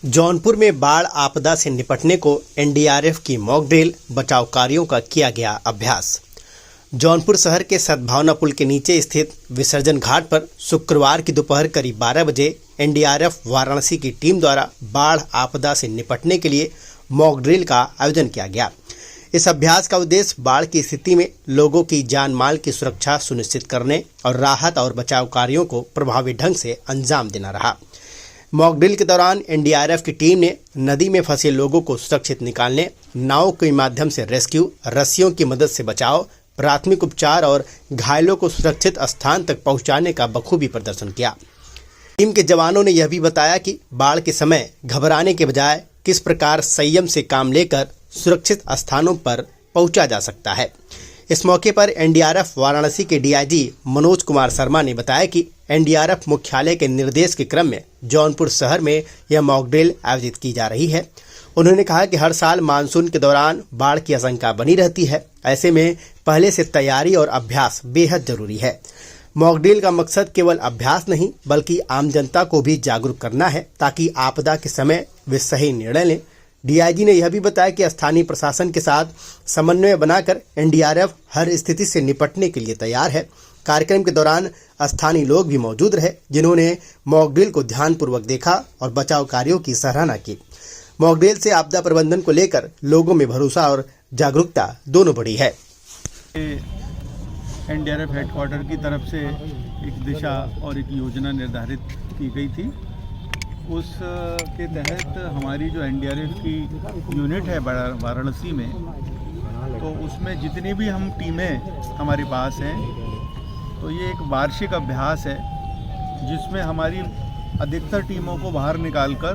जौनपुर में बाढ़ आपदा से निपटने को एनडीआरएफ की मॉक ड्रिल, बचाव कार्यों का किया गया अभ्यास। जौनपुर शहर के सद्भावना पुल के नीचे स्थित विसर्जन घाट पर शुक्रवार की दोपहर करीब 12 बजे एनडीआरएफ वाराणसी की टीम द्वारा बाढ़ आपदा से निपटने के लिए मॉक ड्रिल का आयोजन किया गया। इस अभ्यास का उद्देश्य बाढ़ की स्थिति में लोगों की जान माल की सुरक्षा सुनिश्चित करने और राहत और बचाव कार्यों को प्रभावी ढंग से अंजाम देना रहा। मॉक ड्रिल के दौरान एनडीआरएफ की टीम ने नदी में फंसे लोगों को सुरक्षित निकालने, नाव के माध्यम से रेस्क्यू, रस्सियों की मदद से बचाव, प्राथमिक उपचार और घायलों को सुरक्षित स्थान तक पहुंचाने का बखूबी प्रदर्शन किया। टीम के जवानों ने यह भी बताया कि बाढ़ के समय घबराने के बजाय किस प्रकार संयम से काम लेकर सुरक्षित स्थानों पर पहुंचा जा सकता है। इस मौके पर एनडीआरएफ वाराणसी के डीआईजी मनोज कुमार शर्मा ने बताया कि एनडीआरएफ मुख्यालय के निर्देश के क्रम में जौनपुर शहर में यह मॉक ड्रिल आयोजित की जा रही है। उन्होंने कहा कि हर साल मानसून के दौरान बाढ़ की आशंका बनी रहती है। ऐसे में पहले से तैयारी और अभ्यास बेहद जरूरी है। मॉक ड्रिल का मकसद केवल अभ्यास नहीं बल्कि आम जनता को भी जागरूक करना है ताकि आपदा के समय वे सही निर्णय लें। डीआईजी ने यह भी बताया कि स्थानीय प्रशासन के साथ समन्वय बनाकर एनडीआरएफ हर स्थिति से निपटने के लिए तैयार है। कार्यक्रम के दौरान स्थानीय लोग भी मौजूद रहे जिन्होंने मॉक ड्रिल को ध्यानपूर्वक देखा और बचाव कार्यों की सराहना की। मॉक ड्रिल से आपदा प्रबंधन को लेकर लोगों में भरोसा और जागरूकता दोनों बढ़ी है। एनडीआरएफ हेडक्वार्टर की तरफ से एक दिशा और एक योजना निर्धारित की गई थी। उस के तहत हमारी जो एनडीआरएफ की यूनिट है वाराणसी में, तो उसमें जितनी भी हम टीमें हमारे पास हैं, तो ये एक वार्षिक अभ्यास है जिसमें हमारी अधिकतर टीमों को बाहर निकालकर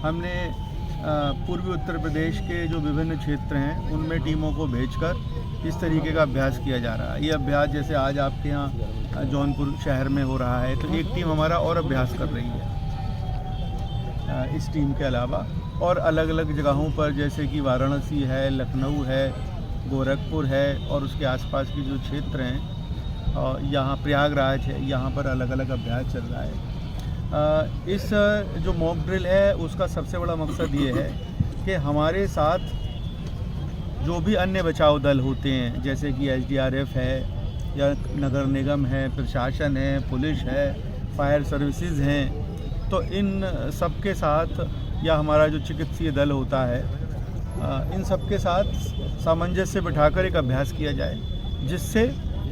हमने पूर्वी उत्तर प्रदेश के जो विभिन्न क्षेत्र हैं उनमें टीमों को भेजकर इस तरीके का अभ्यास किया जा रहा है। ये अभ्यास जैसे आज आपके यहाँ जौनपुर शहर में हो रहा है, तो एक टीम हमारा और अभ्यास कर रही है इस टीम के अलावा, और अलग अलग जगहों पर जैसे कि वाराणसी है, लखनऊ है, गोरखपुर है और उसके आसपास के जो क्षेत्र हैं, यहाँ प्रयागराज है, यहाँ पर अलग अलग अभ्यास चल रहा है। इस जो मॉक ड्रिल है उसका सबसे बड़ा मकसद ये है कि हमारे साथ जो भी अन्य बचाव दल होते हैं जैसे कि एसडीआरएफ है या नगर निगम है, प्रशासन है, पुलिस है, फायर सर्विसेज हैं, तो इन सब के साथ या हमारा जो चिकित्सीय दल होता है, इन सब के साथ सामंजस्य बिठाकर एक अभ्यास किया जाए जिससे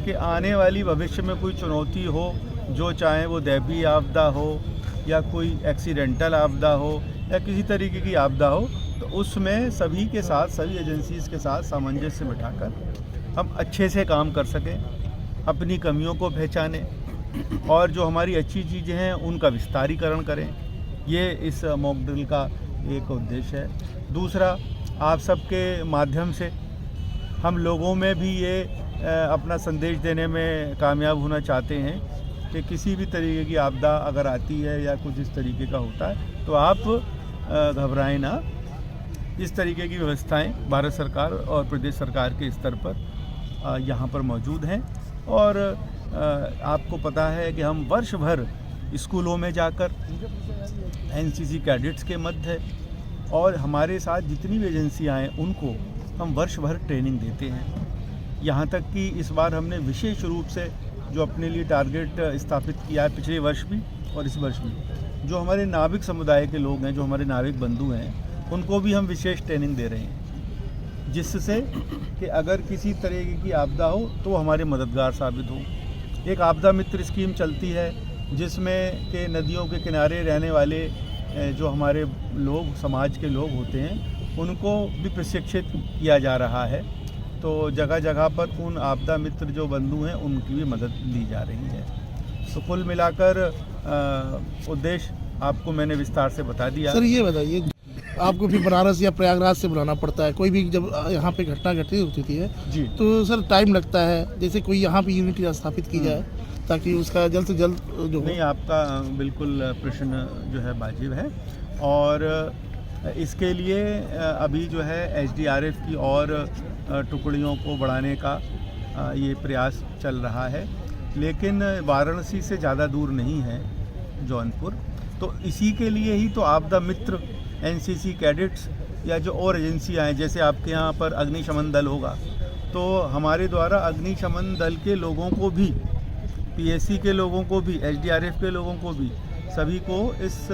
कि आने वाली भविष्य में कोई चुनौती हो, जो चाहे वो दैवीय आपदा हो या कोई एक्सीडेंटल आपदा हो या किसी तरीके की आपदा हो, तो उसमें सभी के साथ, सभी एजेंसीज के साथ सामंजस्य बिठाकर हम अच्छे से काम कर सकें, अपनी कमियों को पहचानें और जो हमारी अच्छी चीज़ें हैं उनका विस्तारीकरण करें। ये इस मॉक ड्रिल का एक उद्देश्य है। दूसरा, आप सबके माध्यम से हम लोगों में भी ये अपना संदेश देने में कामयाब होना चाहते हैं कि किसी भी तरीके की आपदा अगर आती है या कुछ इस तरीके का होता है तो आप घबराएं ना। इस तरीके की व्यवस्थाएं भारत सरकार और प्रदेश सरकार के स्तर पर यहाँ पर मौजूद हैं और आपको पता है कि हम वर्ष भर स्कूलों में जाकर एनसीसी कैडेट्स के मध्य और हमारे साथ जितनी भी एजेंसियाँ हैं उनको हम वर्ष भर ट्रेनिंग देते हैं। यहाँ तक कि इस बार हमने विशेष रूप से जो अपने लिए टारगेट स्थापित किया है पिछले वर्ष भी और इस वर्ष भी, जो हमारे नाविक समुदाय के लोग हैं, जो हमारे नाविक बंधु हैं, उनको भी हम विशेष ट्रेनिंग दे रहे हैं जिससे कि अगर किसी तरीके की आपदा हो तो हमारे मददगार साबित हो। एक आपदा मित्र स्कीम चलती है जिसमें के नदियों के किनारे रहने वाले जो हमारे लोग, समाज के लोग होते हैं, उनको भी प्रशिक्षित किया जा रहा है। तो जगह जगह पर उन आपदा मित्र जो बंधु हैं उनकी भी मदद ली जा रही है। तो कुल मिलाकर उद्देश्य आपको मैंने विस्तार से बता दिया। सर ये बताइए, आपको फिर बनारस या प्रयागराज से बुलाना पड़ता है, कोई भी जब यहाँ पे घटना घटित होती है जी, तो सर टाइम लगता है, जैसे कोई यहाँ पे यूनिट स्थापित की जाए ताकि उसका जल्द से जल्द जो नहीं, आपका बिल्कुल प्रश्न जो है वाजिब है और इसके लिए अभी जो है एसडीआरएफ की और टुकड़ियों को बढ़ाने का ये प्रयास चल रहा है, लेकिन वाराणसी से ज़्यादा दूर नहीं है जौनपुर, तो इसी के लिए ही तो आपदा मित्र एनसीसी कैडेट्स या जो और एजेंसियाँ हैं, जैसे आपके यहाँ पर अग्निशमन दल होगा, तो हमारे द्वारा अग्निशमन दल के लोगों को भी, पीएससी के लोगों को भी, एसडीआरएफ के लोगों को भी, सभी को इस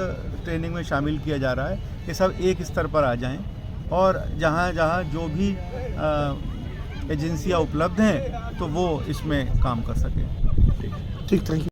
ट्रेनिंग में शामिल किया जा रहा है कि सब एक स्तर पर आ जाएं और जहाँ जहाँ जो भी एजेंसियाँ उपलब्ध हैं तो वो इसमें काम कर सकें। ठीक, थैंक यू।